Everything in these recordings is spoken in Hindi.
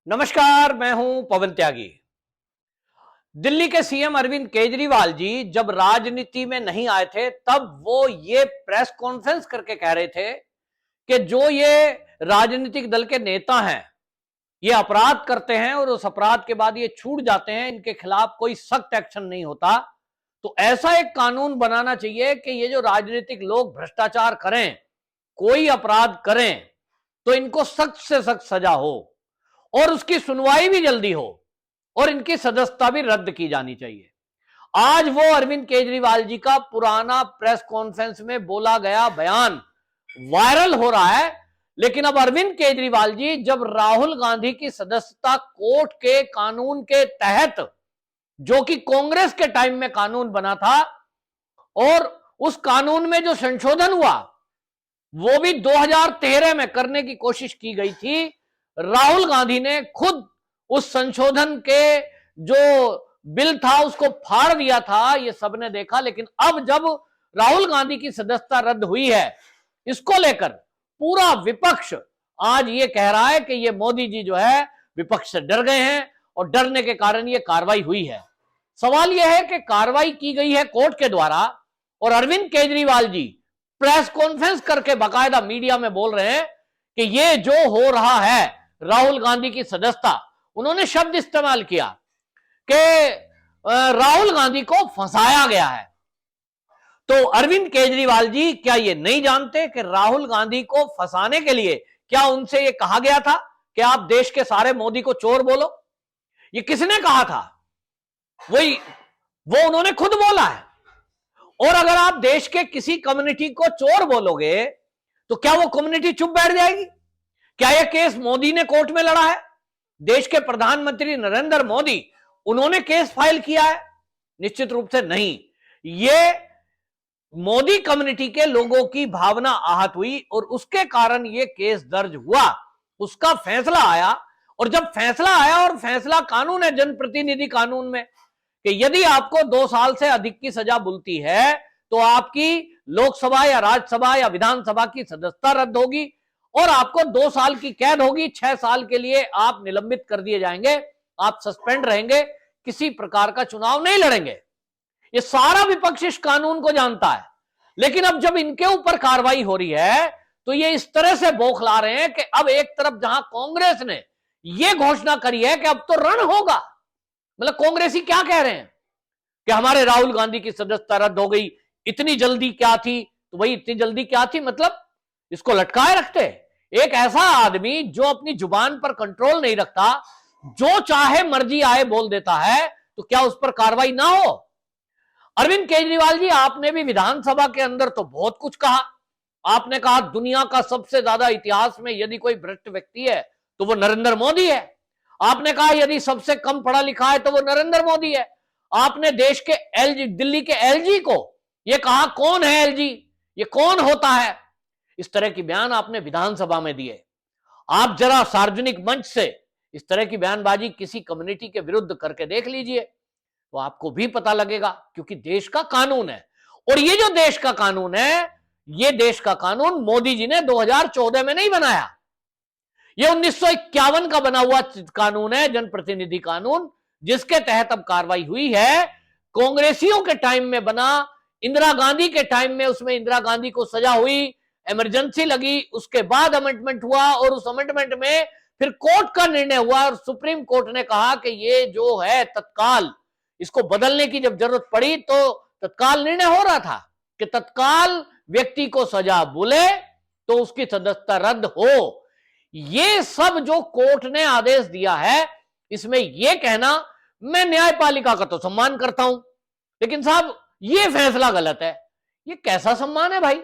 नमस्कार, मैं हूं पवन त्यागी। दिल्ली के सीएम अरविंद केजरीवाल जी जब राजनीति में नहीं आए थे तब वो ये प्रेस कॉन्फ्रेंस करके कह रहे थे कि जो ये राजनीतिक दल के नेता हैं ये अपराध करते हैं और उस अपराध के बाद ये छूट जाते हैं, इनके खिलाफ कोई सख्त एक्शन नहीं होता। तो ऐसा एक कानून बनाना चाहिए कि ये जो राजनीतिक लोग भ्रष्टाचार करें, कोई अपराध करें, तो इनको सख्त से सख्त सजा हो और उसकी सुनवाई भी जल्दी हो और इनकी सदस्यता भी रद्द की जानी चाहिए। आज वो अरविंद केजरीवाल जी का पुराना प्रेस कॉन्फ्रेंस में बोला गया बयान वायरल हो रहा है, लेकिन अब अरविंद केजरीवाल जी जब राहुल गांधी की सदस्यता कोर्ट के कानून के तहत, जो कि कांग्रेस के टाइम में कानून बना था और उस कानून में जो संशोधन हुआ वो भी 2013 में करने की कोशिश की गई थी, राहुल गांधी ने खुद उस संशोधन के जो बिल था उसको फाड़ दिया था, ये सबने देखा। लेकिन अब जब राहुल गांधी की सदस्यता रद्द हुई है, इसको लेकर पूरा विपक्ष आज ये कह रहा है कि ये मोदी जी जो है विपक्ष से डर गए हैं और डरने के कारण ये कार्रवाई हुई है। सवाल यह है कि कार्रवाई की गई है कोर्ट के द्वारा और अरविंद केजरीवाल जी प्रेस कॉन्फ्रेंस करके बाकायदा मीडिया में बोल रहे हैं कि ये जो हो रहा है राहुल गांधी की सदस्यता, उन्होंने शब्द इस्तेमाल किया कि राहुल गांधी को फंसाया गया है। तो अरविंद केजरीवाल जी क्या ये नहीं जानते कि राहुल गांधी को फंसाने के लिए क्या उनसे ये कहा गया था कि आप देश के सारे मोदी को चोर बोलो? ये किसने कहा था? वो उन्होंने खुद बोला है। और अगर आप देश के किसी कम्युनिटी को चोर बोलोगे तो क्या वो कम्युनिटी चुप बैठ जाएगी? क्या यह केस मोदी ने कोर्ट में लड़ा है? देश के प्रधानमंत्री नरेंद्र मोदी, उन्होंने केस फाइल किया है? निश्चित रूप से नहीं। ये मोदी कम्युनिटी के लोगों की भावना आहत हुई और उसके कारण यह केस दर्ज हुआ, उसका फैसला आया। और जब फैसला आया, और फैसला कानून है, जनप्रतिनिधि कानून में, कि यदि आपको 2 साल से अधिक की सजा मिलती है तो आपकी लोकसभा या राज्यसभा या विधानसभा की सदस्यता रद्द होगी और आपको 2 साल की कैद होगी, 6 साल के लिए आप निलंबित कर दिए जाएंगे, आप सस्पेंड रहेंगे, किसी प्रकार का चुनाव नहीं लड़ेंगे। ये सारा विपक्ष इस कानून को जानता है। लेकिन अब जब इनके ऊपर कार्रवाई हो रही है तो ये इस तरह से बौखला रहे हैं कि अब एक तरफ जहां कांग्रेस ने यह घोषणा करी है कि अब तो रण होगा, मतलब कांग्रेसी क्या कह रहे हैं कि हमारे राहुल गांधी की सदस्यता रद्द हो गई, इतनी जल्दी क्या थी? तो भाई इतनी जल्दी क्या थी, मतलब इसको लटकाए रखते। एक ऐसा आदमी जो अपनी जुबान पर कंट्रोल नहीं रखता, जो चाहे मर्जी आए बोल देता है, तो क्या उस पर कार्रवाई ना हो? अरविंद केजरीवाल जी, आपने भी विधानसभा के अंदर तो बहुत कुछ कहा। आपने कहा दुनिया का सबसे ज्यादा इतिहास में यदि कोई भ्रष्ट व्यक्ति है तो वो नरेंद्र मोदी है। आपने कहा यदि सबसे कम पढ़ा लिखा है तो वो नरेंद्र मोदी है। आपने देश के एलजी, दिल्ली के एलजी को ये कहा, कौन है एलजी, ये कौन होता है? इस तरह की बयान आपने विधानसभा में दिए। आप जरा सार्वजनिक मंच से इस तरह की बयानबाजी किसी कम्युनिटी के विरुद्ध करके देख लीजिए तो आपको भी पता लगेगा, क्योंकि देश का कानून है। और ये जो देश का कानून है, ये देश का कानून मोदी जी ने 2014 में नहीं बनाया, ये 1951 का बना हुआ कानून है, जनप्रतिनिधि कानून, जिसके तहत अब कार्रवाई हुई है। कांग्रेसियों के टाइम में बना, इंदिरा गांधी के टाइम में उसमें इंदिरा गांधी को सजा हुई, इमरजेंसी लगी, उसके बाद अमेंडमेंट हुआ और उस अमेंडमेंट में फिर कोर्ट का निर्णय हुआ और सुप्रीम कोर्ट ने कहा कि ये जो है तत्काल, इसको बदलने की जब जरूरत पड़ी तो तत्काल निर्णय हो रहा था कि तत्काल व्यक्ति को सजा मिले तो उसकी सदस्यता रद्द हो। ये सब जो कोर्ट ने आदेश दिया है, इसमें यह कहना, मैं न्यायपालिका का तो सम्मान करता हूं लेकिन साहब ये फैसला गलत है, ये कैसा सम्मान है भाई?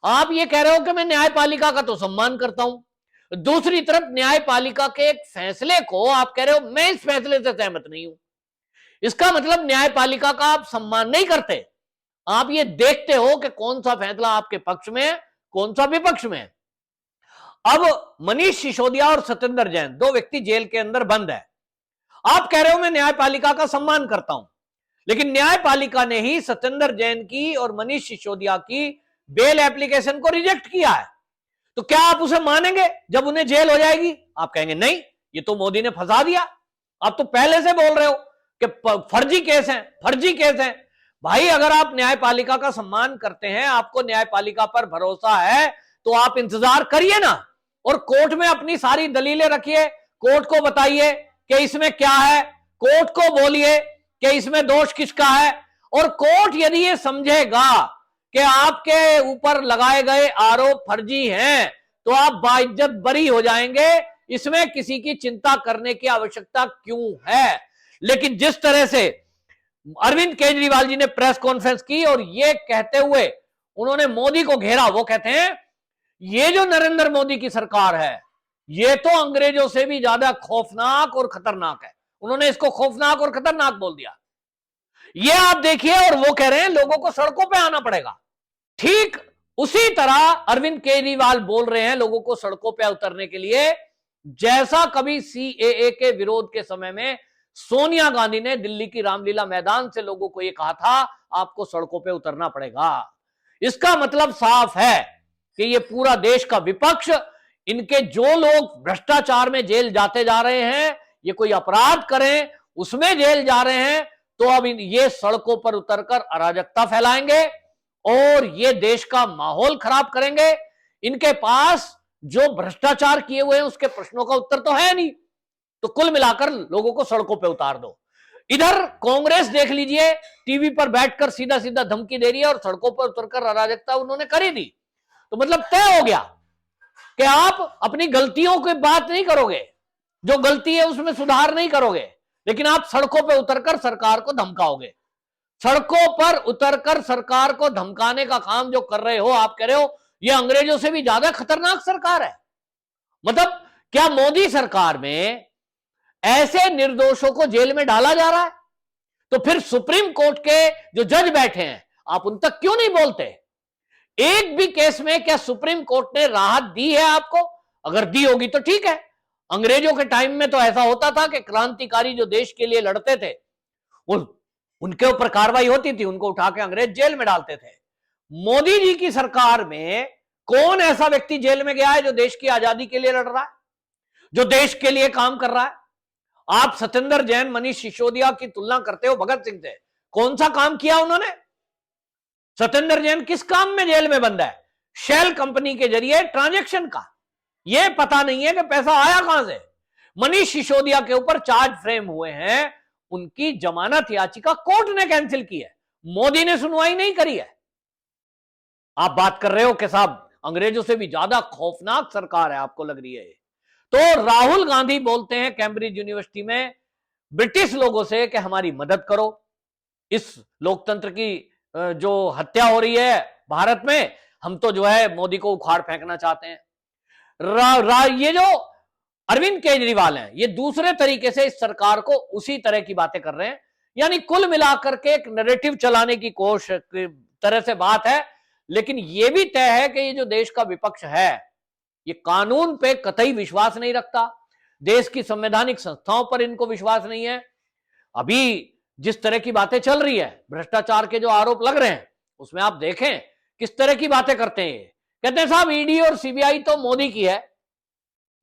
आप ये कह रहे हो कि मैं न्यायपालिका का तो सम्मान करता हूं, दूसरी तरफ न्यायपालिका के एक फैसले को आप कह रहे हो मैं इस फैसले से सहमत नहीं हूं। इसका मतलब न्यायपालिका का आप सम्मान नहीं करते, आप ये देखते हो कि कौन सा फैसला आपके पक्ष में है, कौन सा विपक्ष में है। अब मनीष सिसोदिया और सत्येंद्र जैन, 2 व्यक्ति जेल के अंदर बंद है। आप कह रहे हो मैं न्यायपालिका का सम्मान करता हूं, लेकिन न्यायपालिका ने ही सत्येंद्र जैन की और मनीष सिसोदिया की बेल एप्लीकेशन को रिजेक्ट किया है। तो क्या आप उसे मानेंगे जब उन्हें जेल हो जाएगी? आप कहेंगे नहीं, ये तो मोदी ने फंसा दिया। आप तो पहले से बोल रहे हो कि फर्जी केस हैं, फर्जी केस हैं। भाई अगर आप न्यायपालिका का सम्मान करते हैं, आपको न्यायपालिका पर भरोसा है, तो आप इंतजार करिए ना, और कोर्ट में अपनी सारी दलीलें रखिए, कोर्ट को बताइए कि इसमें क्या है, कोर्ट को बोलिए कि इसमें दोष किसका है। और कोर्ट यदि ये समझेगा कि आपके ऊपर लगाए गए आरोप फर्जी हैं, तो आप बाइज्जत बरी हो जाएंगे, इसमें किसी की चिंता करने की आवश्यकता क्यों है। लेकिन जिस तरह से अरविंद केजरीवाल जी ने प्रेस कॉन्फ्रेंस की और ये कहते हुए उन्होंने मोदी को घेरा, वो कहते हैं ये जो नरेंद्र मोदी की सरकार है, ये तो अंग्रेजों से भी ज्यादा खौफनाक और खतरनाक है। उन्होंने इसको खौफनाक और खतरनाक बोल दिया। ये आप देखिए, और वो कह रहे हैं लोगों को सड़कों पे आना पड़ेगा। ठीक उसी तरह अरविंद केजरीवाल बोल रहे हैं लोगों को सड़कों पे उतरने के लिए, जैसा कभी सीएए के विरोध के समय में सोनिया गांधी ने दिल्ली की रामलीला मैदान से लोगों को यह कहा था आपको सड़कों पे उतरना पड़ेगा। इसका मतलब साफ है कि ये पूरा देश का विपक्ष, इनके जो लोग भ्रष्टाचार में जेल जाते जा रहे हैं, ये कोई अपराध करें उसमें जेल जा रहे हैं, तो अब ये सड़कों पर उतरकर अराजकता फैलाएंगे और ये देश का माहौल खराब करेंगे। इनके पास जो भ्रष्टाचार किए हुए हैं उसके प्रश्नों का उत्तर तो है नहीं, तो कुल मिलाकर लोगों को सड़कों पे उतार दो। इधर कांग्रेस देख लीजिए, टीवी पर बैठकर सीधा सीधा धमकी दे रही है और सड़कों पर उतरकर अराजकता उन्होंने करी दी। तो मतलब तय हो गया कि आप अपनी गलतियों की बात नहीं करोगे, जो गलती है उसमें सुधार नहीं करोगे, लेकिन आप सड़कों पर उतरकर सरकार को धमकाओगे। सड़कों पर उतरकर सरकार को धमकाने का काम जो कर रहे हो, आप कह रहे हो ये अंग्रेजों से भी ज्यादा खतरनाक सरकार है। मतलब क्या मोदी सरकार में ऐसे निर्दोषों को जेल में डाला जा रहा है? तो फिर सुप्रीम कोर्ट के जो जज बैठे हैं, आप उन तक क्यों नहीं बोलते? एक भी केस में क्या सुप्रीम कोर्ट ने राहत दी है आपको? अगर दी होगी तो ठीक है। अंग्रेजों के टाइम में तो ऐसा होता था कि क्रांतिकारी जो देश के लिए लड़ते थे, उनके ऊपर कार्रवाई होती थी, उनको उठा के अंग्रेज जेल में डालते थे। मोदी जी की सरकार में कौन ऐसा व्यक्ति जेल में गया है जो देश की आजादी के लिए लड़ रहा है, जो देश के लिए काम कर रहा है? आप सत्येंद्र जैन, मनीष सिसोदिया की तुलना करते हो भगत सिंह से, कौन सा काम किया उन्होंने? सत्येंद्र जैन किस काम में जेल में बंद है? शेल कंपनी के जरिए ट्रांजैक्शन का, यह पता नहीं है कि पैसा आया कहां से। मनीष सिसोदिया के ऊपर चार्ज फ्रेम हुए हैं, उनकी जमानत याचिका कोर्ट ने कैंसिल की है, मोदी ने सुनवाई नहीं करी है। आप बात कर रहे हो कि साहब अंग्रेजों से भी ज्यादा खौफनाक सरकार है, आपको लग रही है। तो राहुल गांधी बोलते हैं कैम्ब्रिज यूनिवर्सिटी में ब्रिटिश लोगों से कि हमारी मदद करो, इस लोकतंत्र की जो हत्या हो रही है भारत में, हम तो जो है मोदी को उखाड़ फेंकना चाहते हैं। ये जो अरविंद केजरीवाल हैं, ये दूसरे तरीके से इस सरकार को उसी तरह की बातें कर रहे हैं। यानी कुल मिलाकर के एक नैरेटिव चलाने की कोशिश तरह से बात है। लेकिन यह भी तय है कि ये जो देश का विपक्ष है, ये कानून पे कतई विश्वास नहीं रखता, देश की संवैधानिक संस्थाओं पर इनको विश्वास नहीं है। अभी जिस तरह की बातें चल रही है, भ्रष्टाचार के जो आरोप लग रहे हैं, उसमें आप देखें किस तरह की बातें करते हैं। कहते हैं साहब ईडी और सीबीआई तो मोदी की है।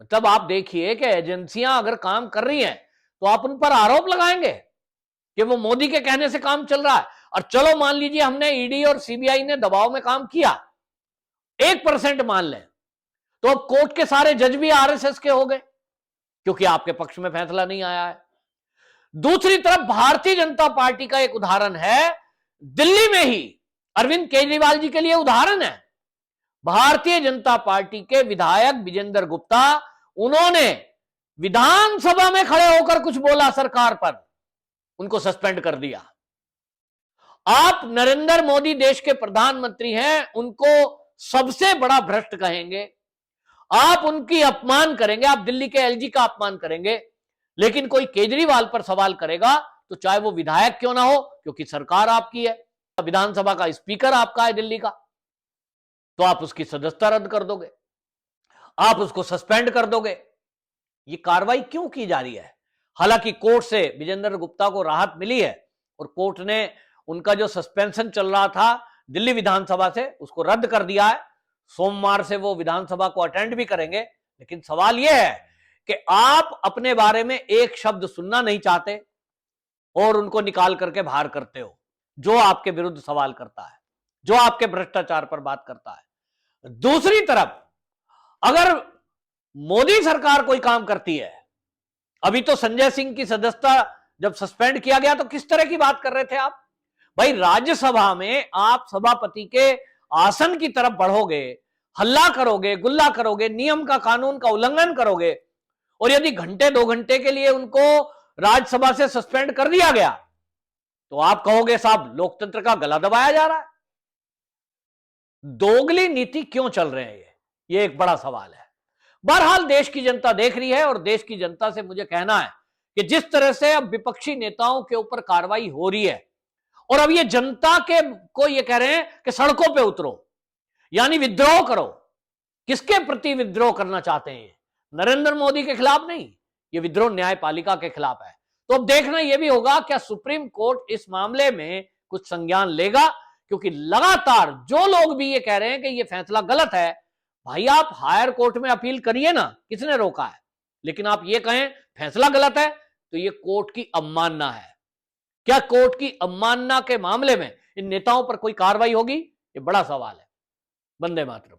मतलब आप देखिए कि एजेंसियां अगर काम कर रही हैं तो आप उन पर आरोप लगाएंगे कि वो मोदी के कहने से काम चल रहा है। और चलो मान लीजिए हमने ईडी और सीबीआई ने दबाव में काम किया, 1% मान लें, तो अब कोर्ट के सारे जज भी आरएसएस के हो गए, क्योंकि आपके पक्ष में फैसला नहीं आया है। दूसरी तरफ भारतीय जनता पार्टी का एक उदाहरण है, दिल्ली में ही अरविंद केजरीवाल जी के लिए उदाहरण है। भारतीय जनता पार्टी के विधायक विजेंद्र गुप्ता, उन्होंने विधानसभा में खड़े होकर कुछ बोला सरकार पर, उनको सस्पेंड कर दिया। आप नरेंद्र मोदी देश के प्रधानमंत्री हैं, उनको सबसे बड़ा भ्रष्ट कहेंगे, आप उनकी अपमान करेंगे, आप दिल्ली के एलजी का अपमान करेंगे, लेकिन कोई केजरीवाल पर सवाल करेगा तो चाहे वो विधायक क्यों ना हो, क्योंकि सरकार आपकी है, विधानसभा का स्पीकर आपका है दिल्ली का, तो आप उसकी सदस्यता रद्द कर दोगे, आप उसको सस्पेंड कर दोगे। ये कार्रवाई क्यों की जा रही है? हालांकि कोर्ट से विजेंद्र गुप्ता को राहत मिली है और कोर्ट ने उनका जो सस्पेंशन चल रहा था दिल्ली विधानसभा से, उसको रद्द कर दिया है। सोमवार से वो विधानसभा को अटेंड भी करेंगे। लेकिन सवाल यह है कि आप अपने बारे में एक शब्द सुनना नहीं चाहते और उनको निकाल करके बाहर करते हो, जो आपके विरुद्ध सवाल करता है, जो आपके भ्रष्टाचार पर बात करता है। दूसरी तरफ अगर मोदी सरकार कोई काम करती है, अभी तो संजय सिंह की सदस्यता जब सस्पेंड किया गया तो किस तरह की बात कर रहे थे आप? भाई राज्यसभा में आप सभापति के आसन की तरफ बढ़ोगे, हल्ला करोगे, गुल्ला करोगे, नियम का कानून का उल्लंघन करोगे, और यदि घंटे 2 घंटे के लिए उनको राज्यसभा से सस्पेंड कर दिया गया तो आप कहोगे साहब लोकतंत्र का गला दबाया जा रहा है। दोगली नीति क्यों चल रहे हैं ये एक बड़ा सवाल है। बहरहाल देश की जनता देख रही है और देश की जनता से मुझे कहना है कि जिस तरह से अब विपक्षी नेताओं के ऊपर कार्रवाई हो रही है और अब ये जनता के को ये कह रहे हैं कि सड़कों पे उतरो, यानी विद्रोह करो। किसके प्रति विद्रोह करना चाहते हैं? नरेंद्र मोदी के खिलाफ नहीं, ये विद्रोह न्यायपालिका के खिलाफ है। तो अब देखना यह भी होगा क्या सुप्रीम कोर्ट इस मामले में कुछ संज्ञान लेगा, क्योंकि लगातार जो लोग भी ये कह रहे हैं कि ये फैसला गलत है, भाई आप हायर कोर्ट में अपील करिए ना, किसने रोका है? लेकिन आप ये कहें फैसला गलत है तो ये कोर्ट की अवमानना है। क्या कोर्ट की अवमानना के मामले में इन नेताओं पर कोई कार्रवाई होगी? ये बड़ा सवाल है। वंदे मातरम।